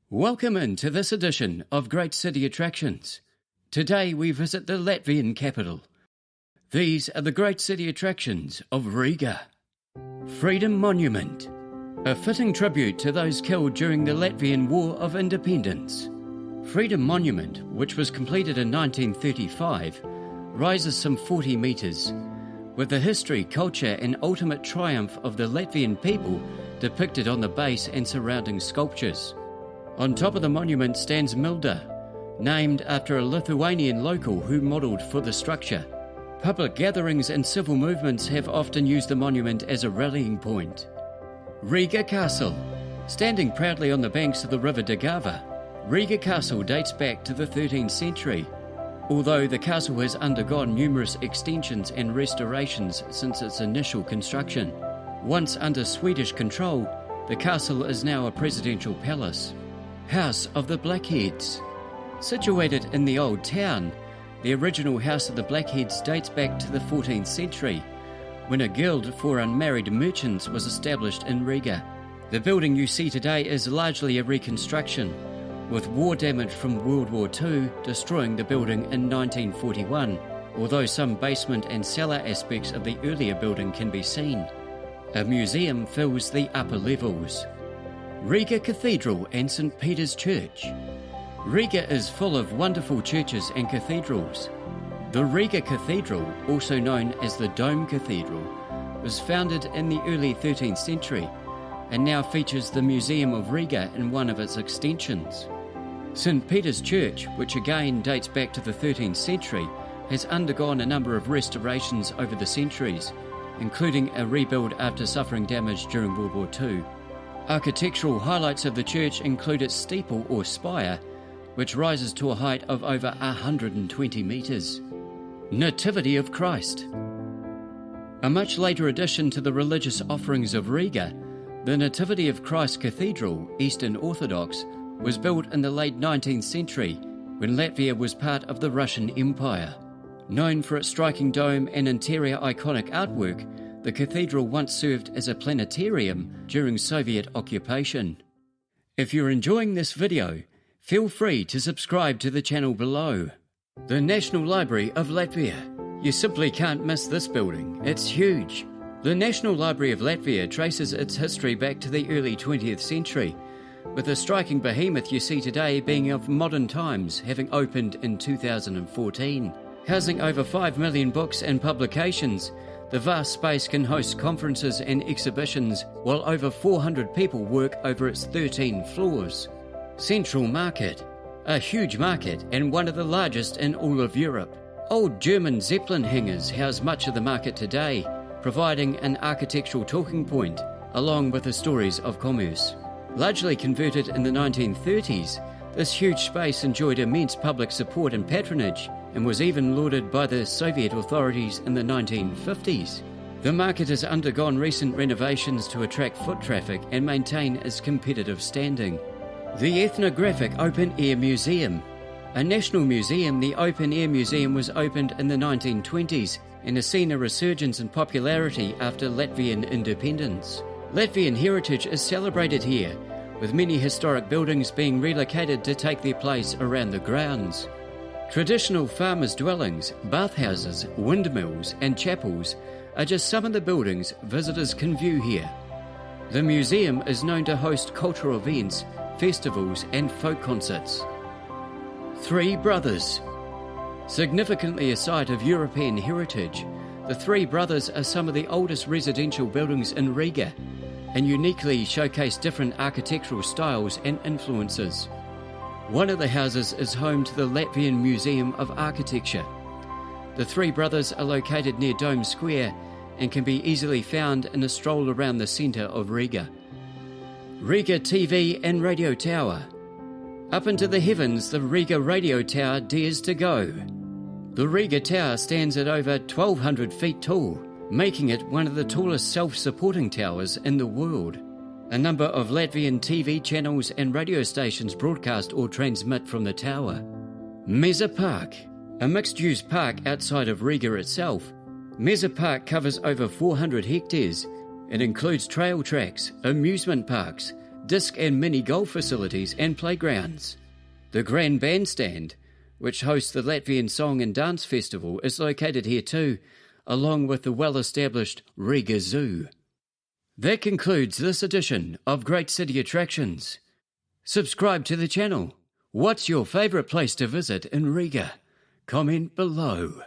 Welcome into this edition of Great City Attractions. Today we visit the Latvian capital. These are the great city attractions of Riga. Freedom Monument, a fitting tribute to those killed during the Latvian War of Independence. Freedom Monument, which was completed in 1935, rises some 40 metres, with the history, culture and ultimate triumph of the Latvian people depicted on the base and surrounding sculptures. On top of the monument stands Milda, named after a Lithuanian local who modelled for the structure. Public gatherings and civil movements have often used the monument as a rallying point. Riga Castle. Standing proudly on the banks of the river Daugava, Riga Castle dates back to the 13th century, although the castle has undergone numerous extensions and restorations since its initial construction. Once under Swedish control, the castle is now a presidential palace. House of the Blackheads. Situated in the old town, the original House of the Blackheads dates back to the 14th century, when a guild for unmarried merchants was established in Riga. The building you see today is largely a reconstruction, with war damage from World War II destroying the building in 1941, although some basement and cellar aspects of the earlier building can be seen. A museum fills the upper levels. Riga Cathedral and St. Peter's Church. Riga is full of wonderful churches and cathedrals. The Riga Cathedral, also known as the Dome Cathedral, was founded in the early 13th century and now features the Museum of Riga in one of its extensions. St. Peter's Church, which again dates back to the 13th century, has undergone a number of restorations over the centuries, including a rebuild after suffering damage during World War II. Architectural highlights of the church include its steeple or spire, which rises to a height of over 120 metres. Nativity of Christ. A much later addition to the religious offerings of Riga, the Nativity of Christ Cathedral, Eastern Orthodox, was built in the late 19th century when Latvia was part of the Russian Empire. Known for its striking dome and interior iconic artwork, the cathedral once served as a planetarium during Soviet occupation. If you're enjoying this video, feel free to subscribe to the channel below. The National Library of Latvia. You simply can't miss this building, it's huge. The National Library of Latvia traces its history back to the early 20th century, with the striking behemoth you see today being of modern times, having opened in 2014. Housing over 5 million books and publications, the vast space can host conferences and exhibitions, while over 400 people work over its 13 floors. Central Market, a huge market and one of the largest in all of Europe. Old German Zeppelin hangars house much of the market today, providing an architectural talking point, along with the stories of commerce. Largely converted in the 1930s, this huge space enjoyed immense public support and patronage, and was even lauded by the Soviet authorities in the 1950s. The market has undergone recent renovations to attract foot traffic and maintain its competitive standing. The Ethnographic Open Air Museum. A national museum, the Open Air Museum was opened in the 1920s and has seen a resurgence in popularity after Latvian independence. Latvian heritage is celebrated here, with many historic buildings being relocated to take their place around the grounds. Traditional farmers' dwellings, bathhouses, windmills and chapels are just some of the buildings visitors can view here. The museum is known to host cultural events, festivals and folk concerts. Three Brothers. Significantly a site of European heritage, the Three Brothers are some of the oldest residential buildings in Riga and uniquely showcase different architectural styles and influences. One of the houses is home to the Latvian Museum of Architecture. The Three Brothers are located near Dome Square and can be easily found in a stroll around the centre of Riga. Riga TV and Radio Tower. Up into the heavens, the Riga Radio Tower dares to go. The Riga Tower stands at over 1,200 feet tall, making it one of the tallest self-supporting towers in the world. A number of Latvian TV channels and radio stations broadcast or transmit from the tower. Mezapark, a mixed-use park outside of Riga itself. Mezapark covers over 400 hectares. It includes trail tracks, amusement parks, disc and mini golf facilities and playgrounds. The Grand Bandstand, which hosts the Latvian Song and Dance Festival, is located here too, along with the well-established Riga Zoo. That concludes this edition of Great City Attractions. Subscribe to the channel. What's your favourite place to visit in Riga? Comment below.